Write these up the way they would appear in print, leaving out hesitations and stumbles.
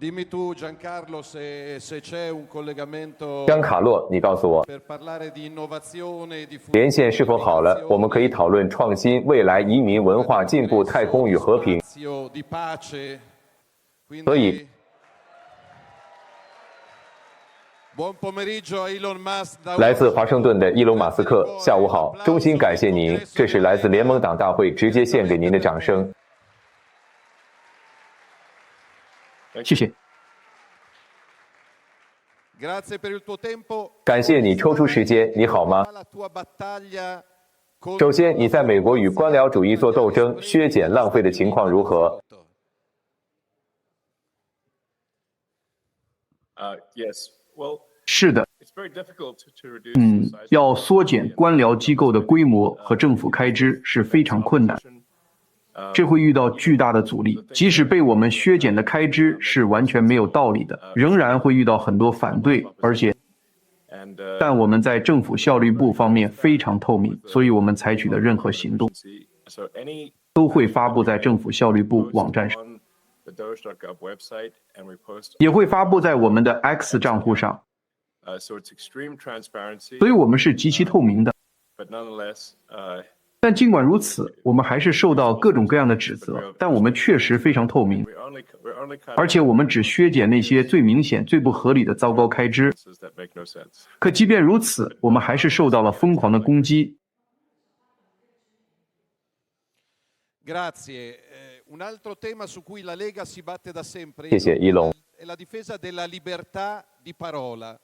Dimmi tu Giancarlo se c'è un collegamento 张卡洛，你告诉我， per parlare di innovazione, di 连线 futuro, 是否好了？我们可以讨论创新、未来、移民、文化、进步、太空与和平。 spazio, di pace. 所以， Quindi buon pomeriggio a Elon Musk da 来自华盛顿的伊隆·马斯克，下午好，衷心感谢您，这是来自联盟党大会直接献给您的掌声。 谢谢。 Grazie per il tuo tempo. 感谢你抽出时间，你好吗？ La tua battaglia contro 首先，你在美国与官僚主义做斗争，削减浪费的情况如何？ Yes. Well, 是的， it's very difficult to reduce the size 要缩减官僚机构的规模和政府开支是非常困难，这会遇到巨大的阻力。即使被我们削减的开支是完全没有道理的，仍然会遇到很多反对，而且， and 但我们在政府效率部方面非常透明，所以我们采取的任何行动 so any 都会发布在政府效率部网站上， on the Doge.gov website, and we post. 也会发布在我们的 X 账户上， So it's extreme transparency, 所以我们是极其透明的。 but nonetheless, 但尽管如此，我们还是受到各种各样的指责，但我们确实非常透明， we're only cutting 而且我们只削减那些最明显、最不合理的糟糕开支。 expenses that make no sense. 可即便如此，我们还是受到了疯狂的攻击。 Grazie. Un altro tema su cui la Lega si batte da sempre 谢谢伊隆。 è la difesa della libertà di parola,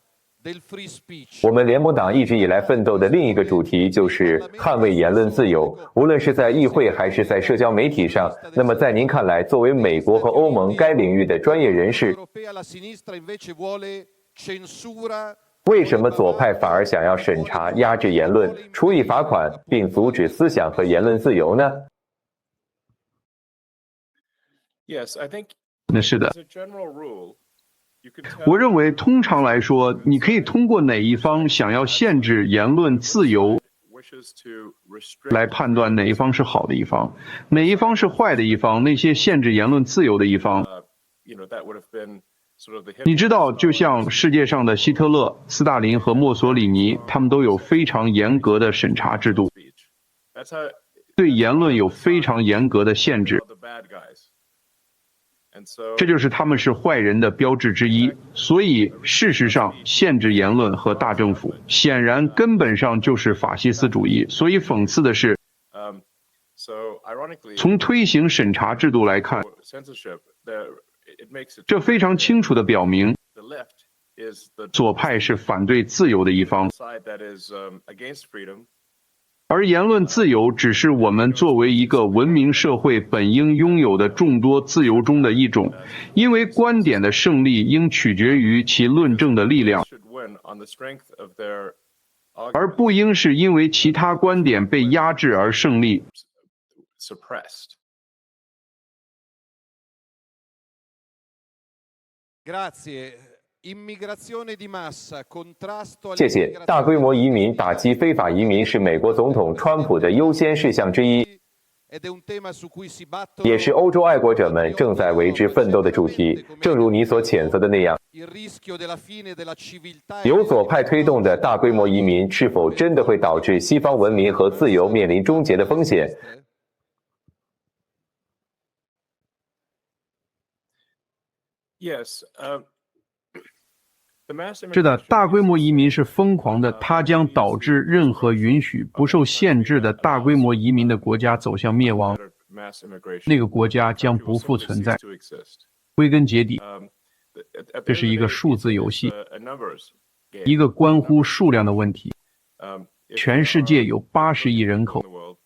del free speech. 我们联盟党一直以来奋斗的另一个主题就是捍卫言论自由，无论是在议会还是在社交媒体上。那么，在您看来，作为美国和欧盟该领域的专业人士， Europea la sinistra invece vuole censura 为什么左派反而想要审查、压制言论、处以罚款，并阻止思想和言论自由呢？ Yes, I think 那是的， as a general rule, you can 我 tell 认为通常来说，你可以通过哪一方想要限制言论自由 wishes to restrict 来判断哪一方是好的一方，哪一方是坏的一方，那些限制言论自由的一方。 that would have been sort of the 你知道，就像世界上的希特勒、斯大林和墨索里尼，他们都有非常严格的审查制度， speech. That's how 对言论有非常严格的限制， the bad guys. And so 这就是他们是坏人的标志之一。所以，事实上，限制言论和大政府显然根本上就是法西斯主义。所以，讽刺的是， so ironically, 从推行审查制度来看， censorship it makes it 这非常清楚地表明， the left is the 左派是反对自由的一方。 side that is against freedom. 而言论自由只是我们作为一个文明社会本应拥有的众多自由中的一种，因为观点的胜利应取决于其论证的力量， Should win on the strength of their 而不应是因为其他观点被压制而胜利。 suppressed. Grazie. Immigrazione di massa, contrasto 谢谢。大规模移民、打击非法移民是美国总统川普的优先事项之一， ed è un tema su cui si battono 也是欧洲爱国者们正在为之奋斗的主题。正如你所谴责的那样， il rischio della fine della civiltà 由左派推动的大规模移民是否真的会导致西方文明和自由面临终结的风险？ Yes. The mass 是的， immigration 大规模移民是疯狂的，它将导致任何允许不受限制的大规模移民的国家走向灭亡， mass immigration 那个国家将不复存在。 to exist. 归根结底， At the 这是 end 一 of 个 the day, 数字游戏， a numbers game. 一个关乎数量的问题。 If 全世界有80亿人口 the，world,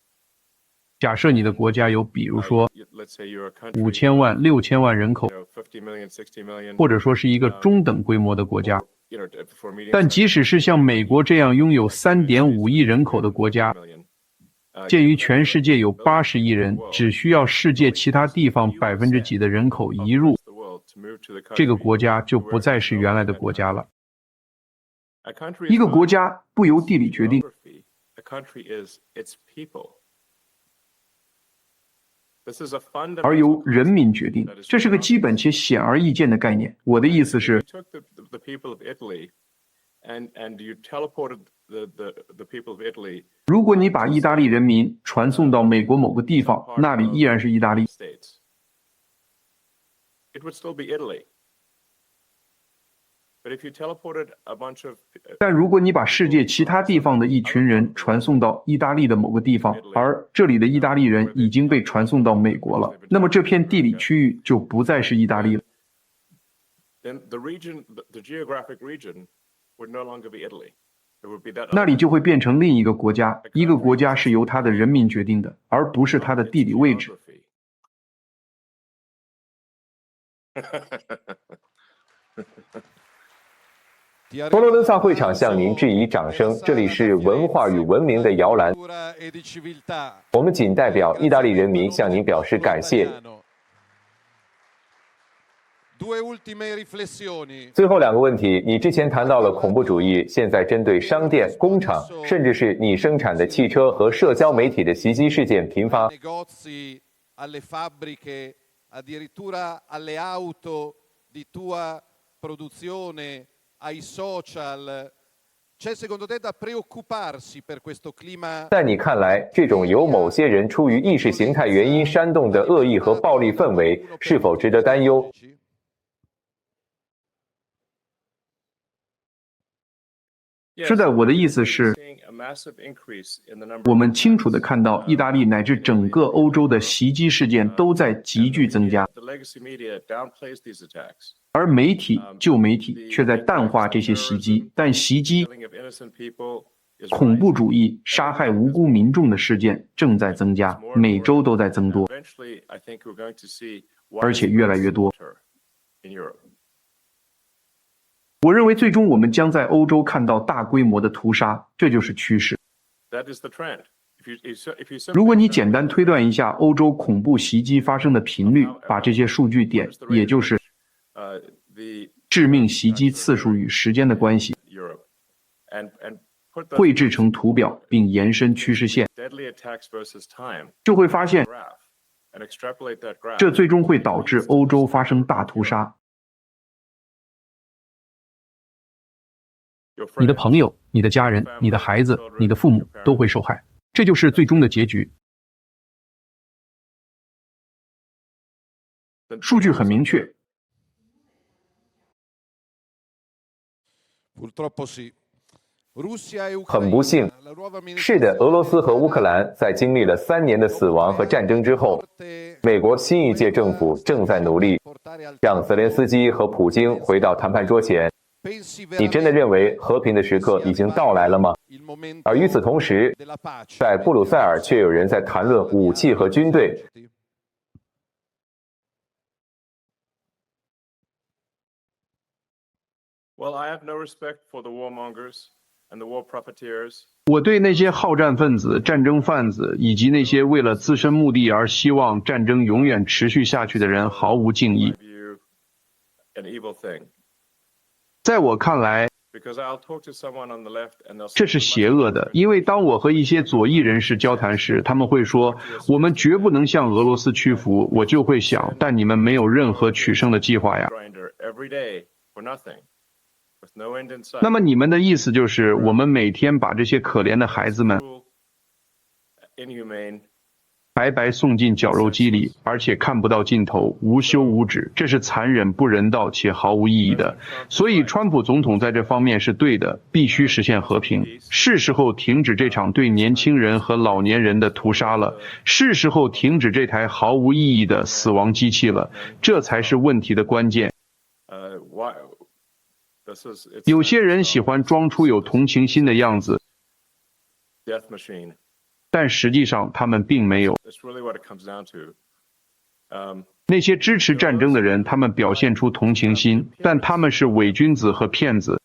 假设你的国家有，比如说 let's say you're a country 5000万、6000万人口， 50 million, 60 million, 或者说是一个中等规模的国家。 for medium 但即使是像美国这样拥有3.5亿人口的国家， million, 鉴于全世界有80亿人，只需要世界其他地方几% 的人口移入， the world to move to the 这个 country, 国家就不再是原来的国家了。 a country 一 is 个 not 国家不由地理决定， geography. A country is its people. 而由人民决定。这是个基本且显而易见的概念。我的意思是，如果你把意大利人民传送到美国某个地方，那里依然是意大利。但如果你把世界其他地方的一群人传送到意大利的某个地方，而这里的意大利人已经被传送到美国了，那么这片地理区域就不再是意大利了。那里就会变成另一个国家，一个国家是由它的人民决定的，而不是它的地理位置。佛罗伦萨会场向您致以掌声。这里是文化与文明的摇篮，我们仅代表意大利人民向您表示感谢。最后2个问题，你之前谈到了恐怖主义，现在针对商店、工厂，甚至是你生产的汽车和社交媒体的袭击事件频发。在你看来，这种由某些人出于意识形态原因煽动的恶意和暴力氛围，是否值得担忧？是的，我的意思是，我们清楚地看到，意大利乃至整个欧洲的袭击事件都在急剧增加，而旧媒体却在淡化这些袭击。但袭击、恐怖主义、杀害无辜民众的事件正在增加，每周都在增多，而且越来越多。我认为最终我们将在欧洲看到大规模的屠杀，这就是趋势。如果你简单推断一下欧洲恐怖袭击发生的频率，把这些数据点，也就是致命袭击次数与时间的关系，绘制成图表并延伸趋势线，就会发现，这最终会导致欧洲发生大屠杀。你的朋友、你的家人、你的孩子、你的父母都会受害，这就是最终的结局。数据很明确。很不幸，是的，俄罗斯和乌克兰在经历了3年的死亡和战争之后，美国新一届政府正在努力让泽连斯基和普京回到谈判桌前。你真的认为和平的时刻已经到来了吗？而与此同时，在布鲁塞尔却有人在谈论武器和军队。我对那些好战分子、战争贩子以及那些为了自身目的而希望战争永远持续下去的人毫无敬意。在我看来，这是邪恶的，因为当我和一些左翼人士交谈时，他们会说我们绝不能向俄罗斯屈服，我就会想，但你们没有任何取胜的计划呀。那么你们的意思就是我们每天把这些可怜的孩子们白白送进绞肉机里，而且看不到尽头，无休无止，这是残忍、不人道且毫无意义的。所以川普总统在这方面是对的，必须实现和平。是时候停止这场对年轻人和老年人的屠杀了，是时候停止这台毫无意义的死亡机器了，这才是问题的关键。有些人喜欢装出有同情心的样子，但实际上他们并没有。那些支持战争的人，他们表现出同情心，但他们是伪君子和骗子。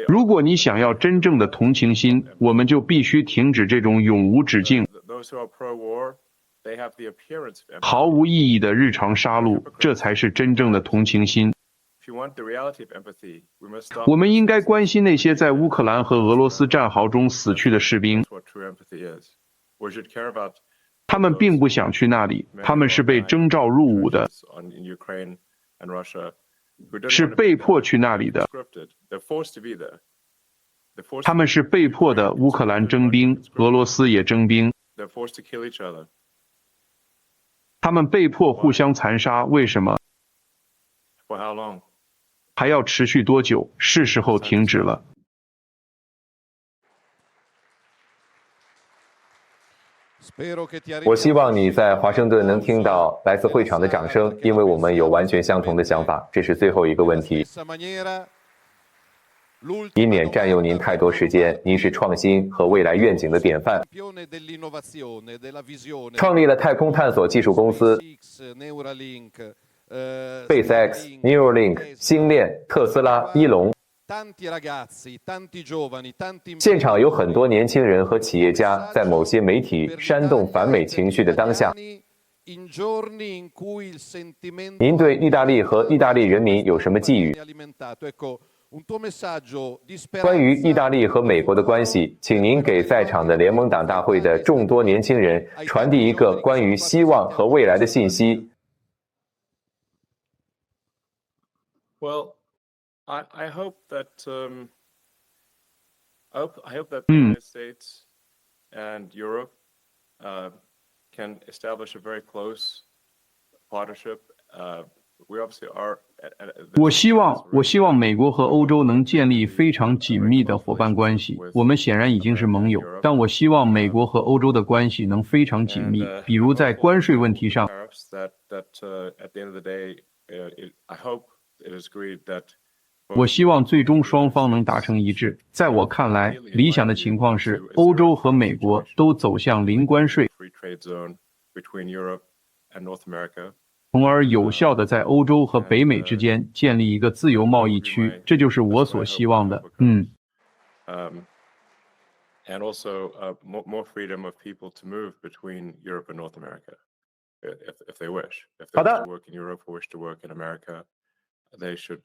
如果你想要真正的同情心，我们就必须停止这种永无止境、毫无意义的日常杀戮，这才是真正的同情心。我们应该关心那些在乌克兰和俄罗斯战壕中死去的士兵。他们并不想去那里，他们是被征召入伍的，是被迫去那里的。他们是被迫的，乌克兰征兵，俄罗斯也征兵。他们被迫互相残杀，为什么？还要持续多久？是时候停止了。我希望你在华盛顿能听到来自会场的掌声，因为我们有完全相同的想法。这是最后一个问题，以免占用您太多时间。您是创新和未来愿景的典范，创立了太空探索技术公司 SpaceX、Neuralink、星链、特斯拉、伊隆。现场有很多年轻人和企业家，在某些媒体煽动反美情绪的当下，您对意大利和意大利人民有什么寄语？关于意大利和美国的关系，请您给在场的联盟党大会的众多年轻人传递一个关于希望和未来的信息。I hope that the United States and Europe can establish a very close partnership. We obviously are. 我希望美国和欧洲能建立非常紧密的伙伴关系。我们显然已经是盟友，但我希望美国和欧洲的关系能非常紧密，比如在关税问题上。我希望最终双方能达成一致。在我看来，理想的情况是欧洲和美国都走向零关税，从而有效地在欧洲和北美之间建立一个自由贸易区，这就是我所希望的。And also more freedom of people to move between Europe and North America, if they wish. If they wish to work in Europe or wish to work in America, they should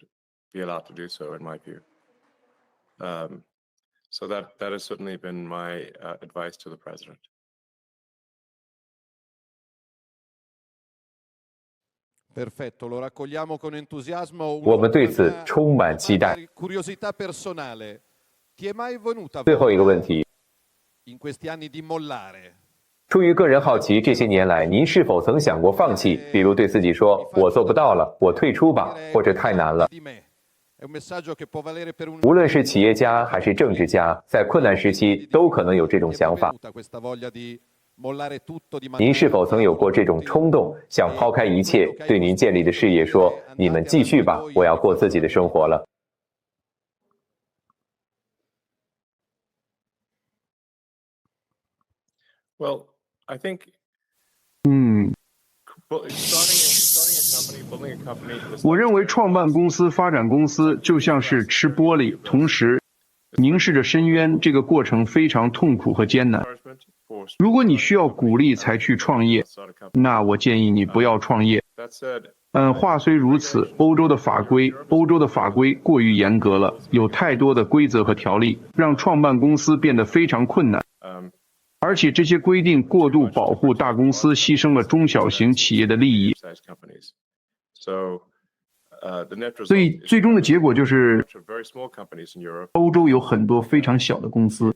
be allowed to do so, in my view. So that has certainly been my advice to the president. 我们对此充满期待。最后一个问题，出于个人好奇，这些年来您是否曾想过放弃？比如对自己说：“我做不到了，我退出吧，或者太难了。”无论是企业家还是政治家，在困难时期都可能有这种想法。您是否曾有过这种冲动，想抛开一切，对您建立的事业说：“你们继续吧，我要过自己的生活了。” Well, I think. 我认为创办公司、发展公司就像是吃玻璃，同时凝视着深渊。这个过程非常痛苦和艰难。如果你需要鼓励才去创业，那我建议你不要创业。话虽如此，欧洲的法规过于严格了，有太多的规则和条例，让创办公司变得非常困难。而且这些规定过度保护大公司，牺牲了中小型企业的利益。所以最终的结果就是，欧洲有很多非常小的公司，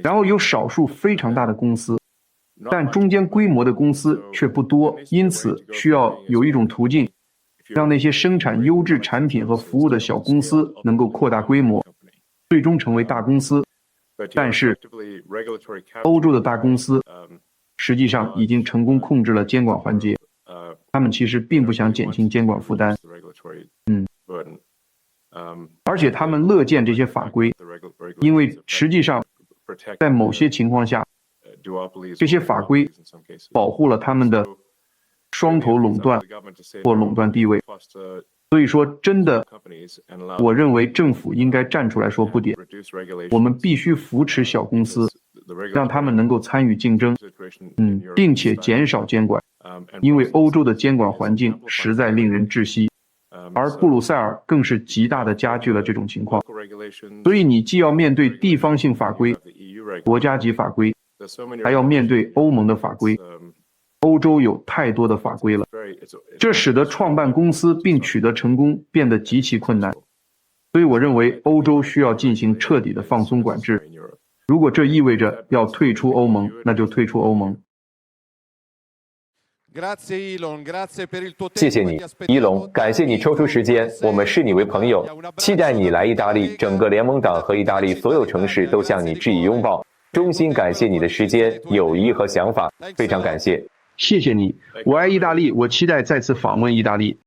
然后有少数非常大的公司，但中间规模的公司却不多，因此需要有一种途径，让那些生产优质产品和服务的小公司能够扩大规模，最终成为大公司。但是，欧洲的大公司实际上已经成功控制了监管环节，他们其实并不想减轻监管负担，而且他们乐见这些法规，因为实际上，在某些情况下，这些法规保护了他们的双头垄断或垄断地位。所以说，真的，我认为政府应该站出来说不点。我们必须扶持小公司，让他们能够参与竞争，并且减少监管，因为欧洲的监管环境实在令人窒息，而布鲁塞尔更是极大地加剧了这种情况。所以你既要面对地方性法规、国家级法规，还要面对欧盟的法规。欧洲有太多的法规了，这使得创办公司并取得成功变得极其困难。所以我认为欧洲需要进行彻底的放松管制。如果这意味着要退出欧盟，那就退出欧盟。谢谢你，伊隆，感谢你抽出时间，我们视你为朋友，期待你来意大利，整个联盟党和意大利所有城市都向你致以拥抱。衷心感谢你的时间、友谊和想法，非常感谢。谢谢你，我爱意大利，我期待再次访问意大利。